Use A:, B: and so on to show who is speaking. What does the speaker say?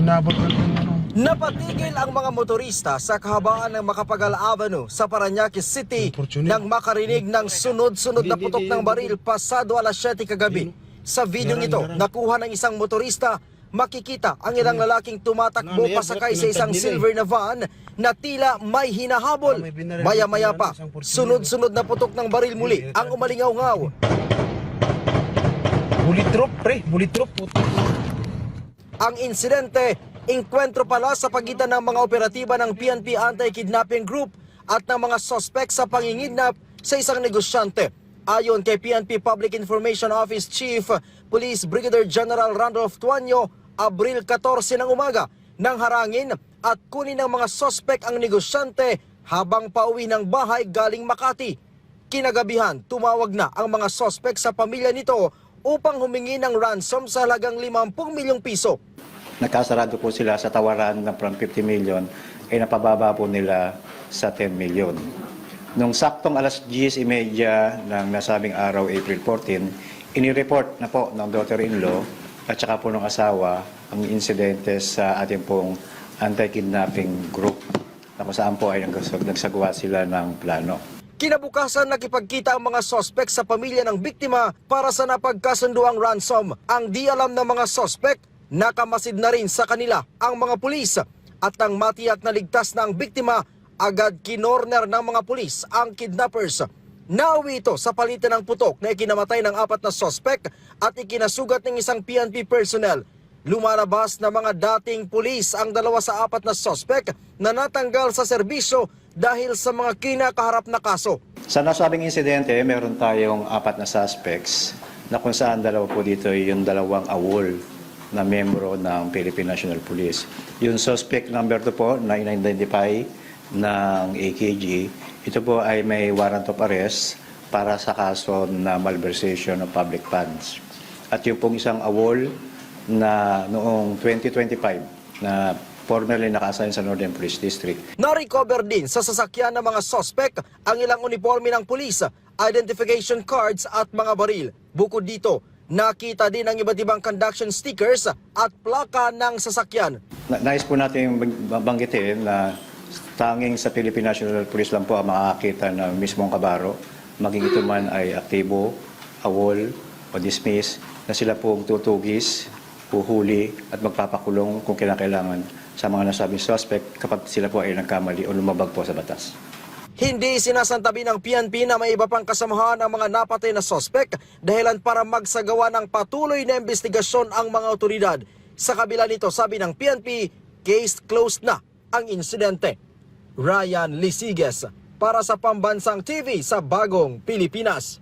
A: inabot ng ano.
B: Napatigil ang mga motorista sa kahabaan ng Macapagal Avenue sa Parañaque City nang makarinig ng sunod-sunod na putok ng baril pasado alas 7 kagabi. Sa video ito, nakuha ng isang motorista, makikita ang ilang lalaking tumatakbo pasakay sa isang silver na van na tila may hinahabol. Maya-maya pa, sunod-sunod na putok ng baril muli ang umalingaw-ngaw.
A: Bullet drop.
B: Ang insidente, inkwentro pala sa pagitan ng mga operatiba ng PNP Anti-Kidnapping Group at ng mga sospek sa pangingidnap sa isang negosyante. Ayon kay PNP Public Information Office Chief Police Brigadier General Randolph Tuanyo, Abril 14 ng umaga nang harangin at kunin ng mga sospek ang negosyante habang pauwi ng bahay galing Makati. Kinagabihan, tumawag na ang mga sospek sa pamilya nito upang humingi ng ransom sa halagang 50 milyong piso.
C: Nakasarado po sila sa tawaran na from 50 million ay napababa po nila sa 10 million. Nung saktong alas 10:30 ng nasabing araw, April 14, inireport na po ng daughter-in-law at saka po ng asawa ang insidente sa ating pong anti-kidnapping group na kung saan po ay nagsagawa sila ng plano.
B: Kinabukasan nakipagkita ang mga sospek sa pamilya ng biktima para sa napagkasunduang ransom. Ang di alam ng mga sospek, nakamasid na rin sa kanila ang mga pulis at nang matiyak na ligtas na ang biktima, agad kinorner ng mga pulis ang kidnappers. Nauwi ito sa palitan ng putok na ikinamatay ng 4 na sospek at ikinasugat ng isang PNP personnel. Lumalabas na mga dating pulis ang 2 sa 4 na sospek na natanggal sa serbisyo dahil sa mga kinakaharap na kaso.
C: Sa nasabing insidente, meron tayong 4 na suspects na kung saan 2 po dito yung 2 awol na membro ng Philippine National Police. Yung suspect number 2 po na in-identify ng AKG, ito po ay may warrant of arrest para sa kaso na malversation of public funds. At yung pong isang awol na noong 2025 na formerly naka-assign sa Northern Police District.
B: Na-recover din sa sasakyan ng mga sospek ang ilang uniforme ng pulis, identification cards at mga baril. Bukod dito, nakita din ang iba't ibang conduction stickers at plaka ng sasakyan.
C: Nais po natin banggitin na tanging sa Philippine National Police lang po ang makakita ng mismong kabaro, maging ito man ay aktibo, awol o dismiss, na sila po tutugis, huhuli at magpapakulong kung kailangan sa mga nasabing suspect kapag sila po ay nagkamali o lumabag po sa batas.
B: Hindi sinasantabi ng PNP na may iba pang kasamahan ang mga napatay na sospek dahilan para magsagawa ng patuloy na investigasyon ang mga otoridad. Sa kabila nito, sabi ng PNP, case closed na ang insidente. Ryan Lisiges para sa Pambansang TV sa Bagong Pilipinas.